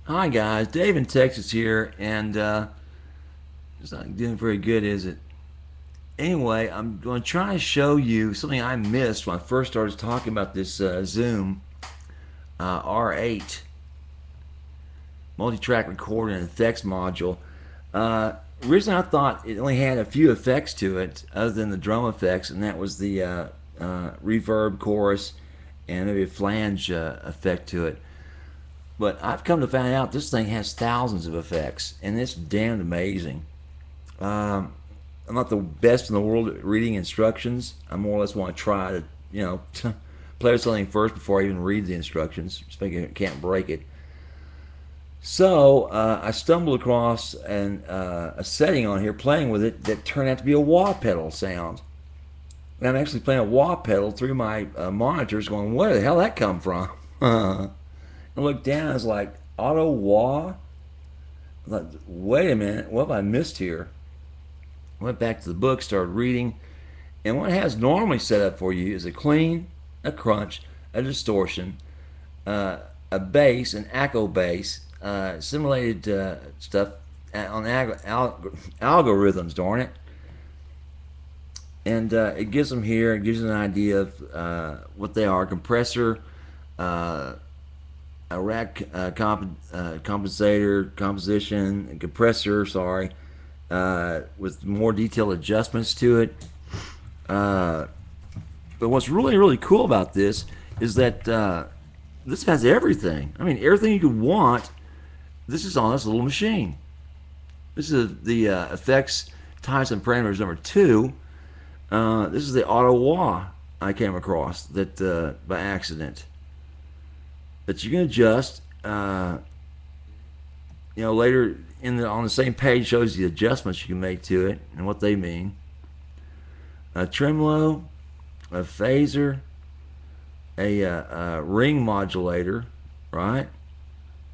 Hi guys, Dave in Texas here, and it's not doing very good, is it? Anyway, I'm going to try to show you something I missed when I first started talking about this Zoom R8 multi-track recording and effects module. Uh, Originally, I thought it only had a few effects to it, other than the drum effects, and that was the reverb, chorus, and maybe a flange effect to it. But I've come to find out this thing has thousands of effects, and it's damn amazing. Um, I'm not the best in the world at reading instructions. I more or less want to try to, play with something first before I even read the instructions, just thinking I can't break it. So I stumbled across a setting on here playing with it that turned out to be a wah pedal sound. And I'm actually playing a wah pedal through my monitors going, where the hell did that come from? I looked down, I was like, auto wah? I thought, wait a minute, what have I missed here? Went back to the book, started reading, and what it has normally set up for you is a clean, a crunch, a distortion, a bass, an echo bass, simulated stuff on algorithms, darn it. And it gives them here, it gives you an idea of what they are: compressor, uh, a rack compensator, composition, compressor, sorry, with more detailed adjustments to it. Uh, but what's really, really cool about this is that this has everything. I mean, everything you could want. This is on this little machine. This is the effects, types, and parameters number two. This is the auto wah I came across that by accident that you can adjust. Later on the same page shows the adjustments you can make to it and what they mean. A tremolo, a phaser, a ring modulator, right?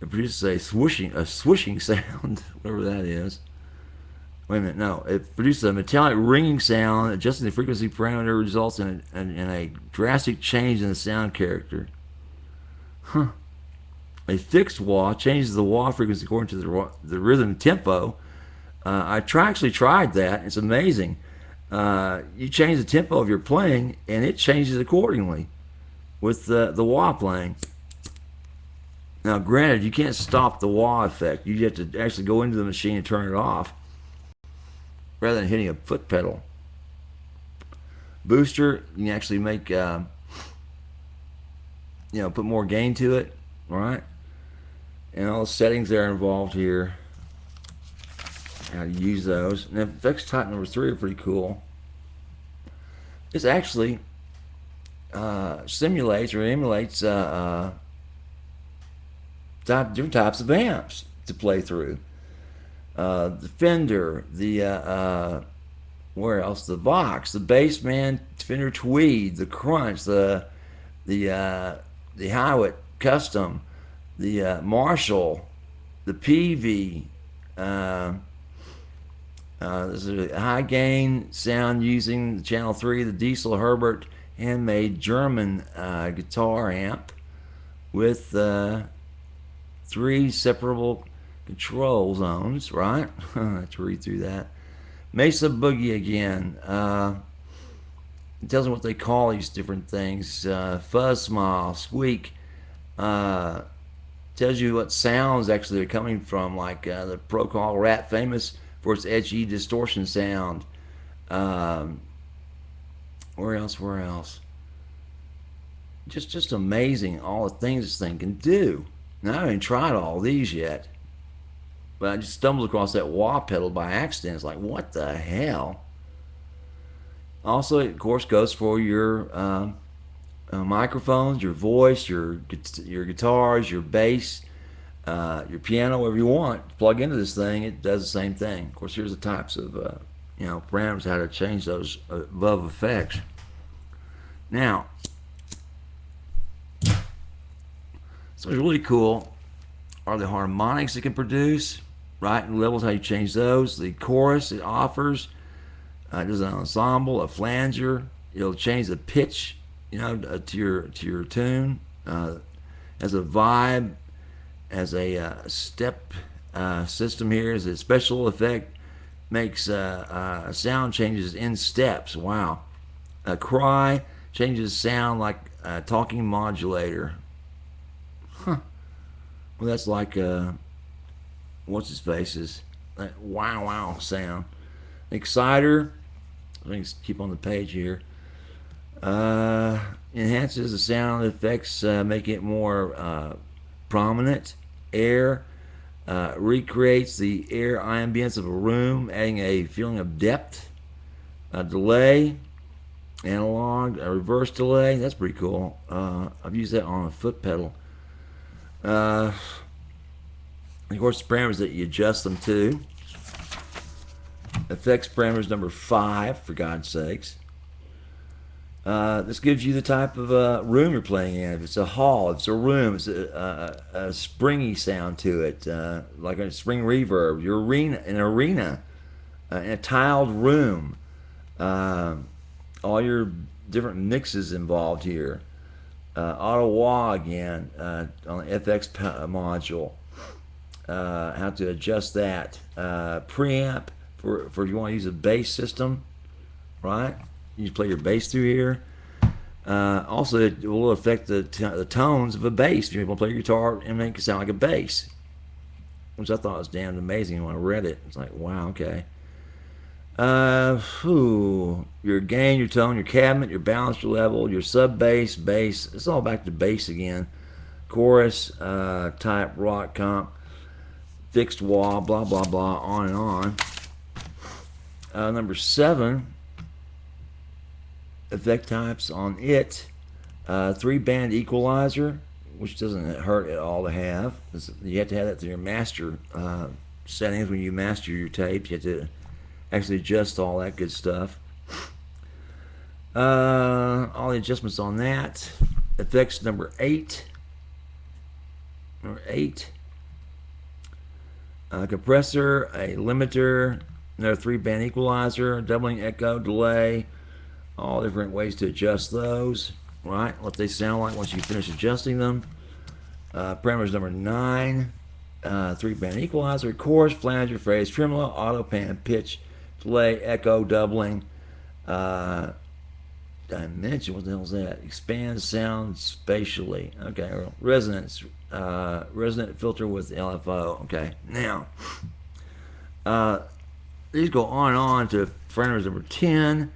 It produces a swishing sound, whatever that is. Wait a minute, no. It produces a metallic ringing sound. Adjusting the frequency parameter results in a drastic change in the sound character. Huh. A fixed wah changes the wah frequency according to the rhythm tempo. Actually tried that. It's amazing. You change the tempo of your playing, and it changes accordingly with the wah playing. Now, granted, you can't stop the wah effect. You have to actually go into the machine and turn it off rather than hitting a foot pedal. Booster, you can actually make, put more gain to it, right? And all the settings that are involved here, how to use those. And effects type number three are pretty cool. This actually simulates or emulates different types of amps to play through. The Fender, where else? The Vox, the Bassman, Fender Tweed, the Crunch, the Highway Custom, the Marshall, the PV. This is a high gain sound using the channel 3, the Diesel Herbert handmade German guitar amp with 3 separable control zones, right? I have to read through that. Mesa Boogey again. It tells them what they call these different things. Fuzz smile, squeak. Tells you what sounds actually are coming from, like the Procol Rat, famous for its edgy distortion sound. Where else? Where else? Just amazing all the things this thing can do. Now, I haven't even tried all these yet, but I just stumbled across that wah pedal by accident. It's like, what the hell? Also, it, of course, goes for your microphones, your voice, your guitars, your bass, your piano, whatever you want. Plug into this thing, it does the same thing. Of course, here's the types of parameters, how to change those above effects. Now, so what's really cool are the harmonics it can produce, right? And levels, how you change those. The chorus it offers. It does an ensemble, a flanger. It'll change the pitch, to your tune. Has a vibe, Has a step system here. Is a special effect, makes sound changes in steps. Wow. A cry changes sound like a talking modulator. Huh. Well, that's like what's his face's that wow wow sound. Exciter. Let me keep on the page here. Enhances the sound effects, making it more prominent. Air recreates the air ambience of a room, adding a feeling of depth. Delay, analog, a reverse delay. That's pretty cool. I've used that on a foot pedal. Of course, the parameters that you adjust them to. Effects parameters number 5, for God's sakes. This gives you the type of room you're playing in. If it's a hall, if it's a room, it's a springy sound to it, like a spring reverb. Your arena, an arena, in a tiled room. All your different mixes involved here. Auto wah again on the FX module. How to adjust that. Preamp for if you want to use a bass system, right? You just play your bass through here. Also, it will affect the tones of a bass. If you want to play your guitar and make it sound like a bass, which I thought was damn amazing when I read it. It's like, wow, okay. Your gain, your tone, your cabinet, your balance, your level, your sub bass, bass. It's all back to bass again. Chorus, type, rock, comp, fixed wah, blah, blah, blah, on and on. Number 7, effect types on it. 3-band equalizer, which doesn't hurt at all to have. You have to have that through your master settings when you master your tapes. You have to actually adjust all that good stuff. All the adjustments on that. Effects number 8. Number 8. Compressor, a limiter, another 3-band equalizer, doubling echo, delay, all different ways to adjust those, right? What they sound like once you finish adjusting them. Parameters number 9, 3-band equalizer, chorus, flanger, phrase, tremolo, auto pan, pitch, delay, echo, doubling, dimension, what the hell is that? Expand sound spatially. Okay, resonance, resonant filter with LFO. Okay, now these go on and on to parameters number 10,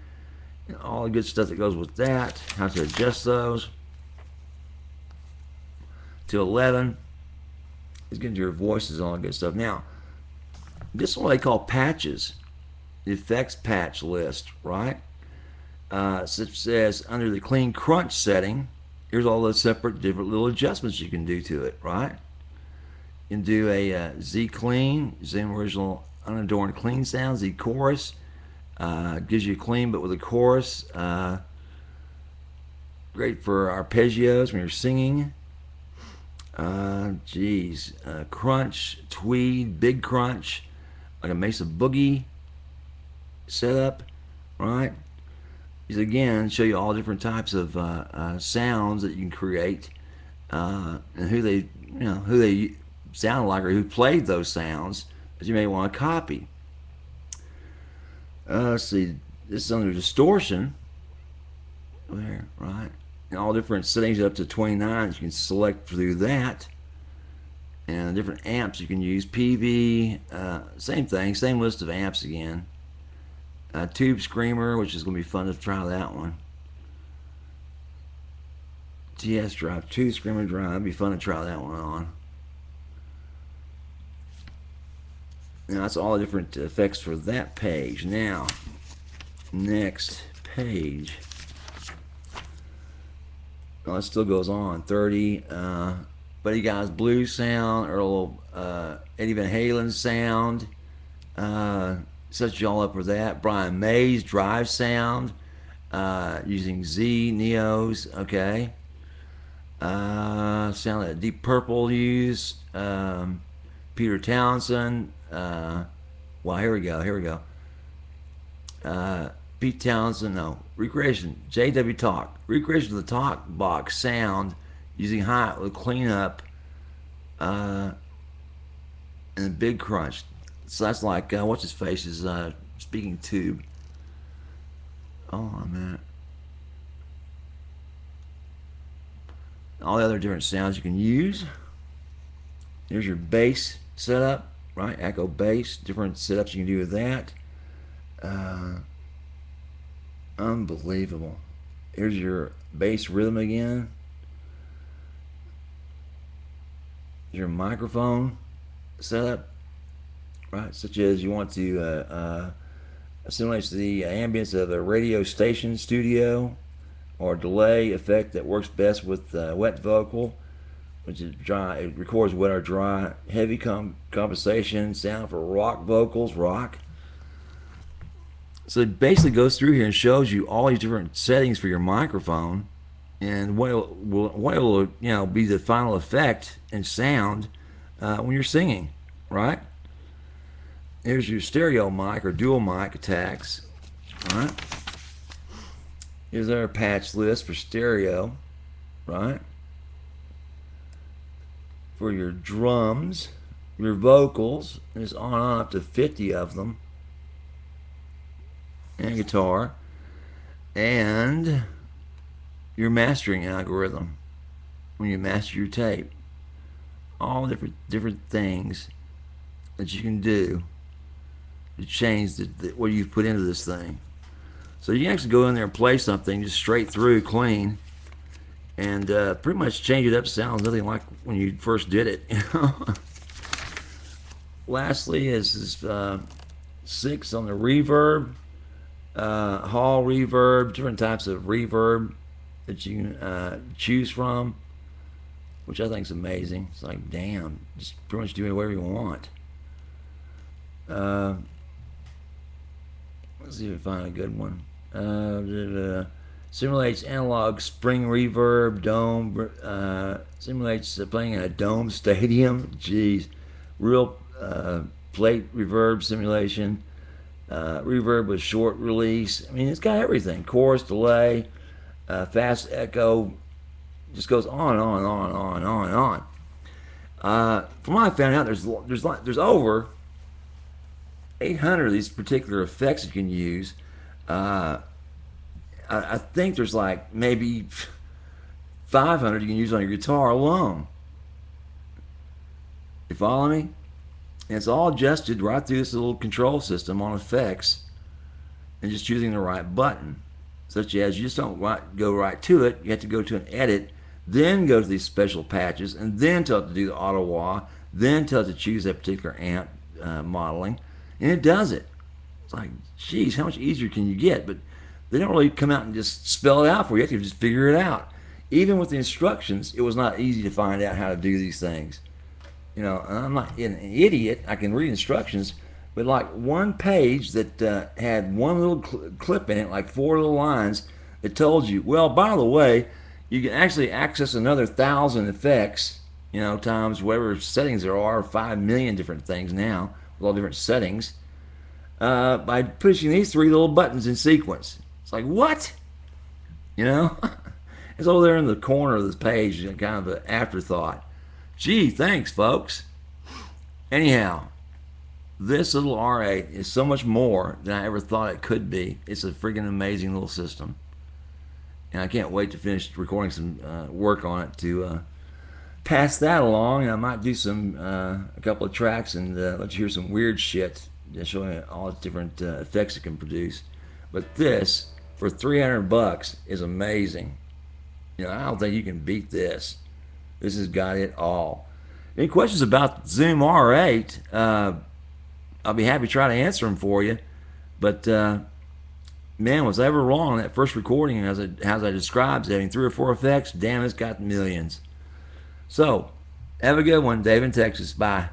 all the good stuff that goes with that, how to adjust those. To 11 is getting to your voices and all that good stuff. Now, this is what they call patches, the effects patch list, right? Such as under the clean crunch setting, here's all the separate different little adjustments you can do to it, right? You can do a Z clean, same original unadorned clean sound, Z chorus, gives you clean but with a chorus. Great for arpeggios when you're singing. Crunch, tweed, big crunch, like a Mesa Boogey setup, right? These again show you all different types of sounds that you can create, and who they sound like or who played those sounds that you may want to copy. Let's see, this is under distortion. There, right? And all different settings up to 29 you can select through that, and different amps you can use. PV, same thing, same list of amps again. Tube Screamer, which is going to be fun to try that one. TS drive, Tube Screamer drive, it'd be fun to try that one on. Now that's all the different effects for that page. Now, next page. Well, it still goes on. 30. Buddy Guy's Blues sound, Earl Eddie Van Halen sound. Sets you all up with that. Brian May's drive sound, using Z Neos. Okay. Sound that Deep Purple used. Peter Townsend. Well, here we go. Pete Townsend, no. Recreation, JW Talk. Recreation of the Talk box sound using high with cleanup uh, and a big crunch. So that's like what's his face is speaking tube. Oh man, all the other different sounds you can use. There's your bass setup, right? Echo bass, different setups you can do with that. Uh, Unbelievable. Here's your bass rhythm again. Your microphone setup, right? Such as you want to simulate the ambience of a radio station studio, or delay effect that works best with wet vocal, which is dry. It records wet or dry. Heavy compensation sound for rock vocals, rock. So it basically goes through here and shows you all these different settings for your microphone, and what will be the final effect and sound when you're singing, right? Here's your stereo mic or dual mic attacks, right? Here's our patch list for stereo, right? For your drums, your vocals, there's on up to 50 of them, and guitar, and your mastering algorithm when you master your tape. All different things that you can do to change what you've put into this thing. So you can actually go in there and play something just straight through clean, and pretty much change it up. Sounds nothing like when you first did it. Lastly is 6 on the reverb, hall reverb, different types of reverb that you can choose from, which I think is amazing. It's like, damn, just pretty much do whatever you want. Let's see if we find a good one. Simulates analog spring reverb, dome, simulates playing in a dome stadium. Jeez. Real plate reverb simulation. Reverb with short release. I mean, it's got everything. Chorus, delay, fast echo. Just goes on and on and on and on and on and on. From what I found out, there's over 800 of these particular effects you can use. I think there's like maybe 500 you can use on your guitar alone. You follow me? And it's all adjusted right through this little control system on effects, and just choosing the right button. Such as, you just don't go right to it. You have to go to an edit, then go to these special patches, and then tell it to do the auto wah, then tell it to choose that particular amp modeling, and it does it. It's like, geez, how much easier can you get? But they don't really come out and just spell it out for you. You have to just figure it out. Even with the instructions, it was not easy to find out how to do these things. You know, and I'm not an idiot. I can read instructions, but like one page that had one little clip in it, like 4 little lines, that told you, well, by the way, you can actually access another 1,000 effects, you know, times whatever settings there are, 5 million different things now, with all different settings, by pushing these 3 little buttons in sequence. It's like, what? You know? It's over there in the corner of this page, kind of an afterthought. Gee, thanks, folks. Anyhow, this little R8 is so much more than I ever thought it could be. It's a freaking amazing little system. And I can't wait to finish recording some work on it to pass that along. And I might do a couple of tracks and let you hear some weird shit, showing you all the different effects it can produce. But this, for $300, is amazing. You know, I don't think you can beat this. This has got it all. Any questions about Zoom R8? I'll be happy to try to answer them for you. But man, was I ever wrong on that first recording? As I described, having 3 or 4 effects. Damn, it's got millions. So, have a good one, Dave in Texas. Bye.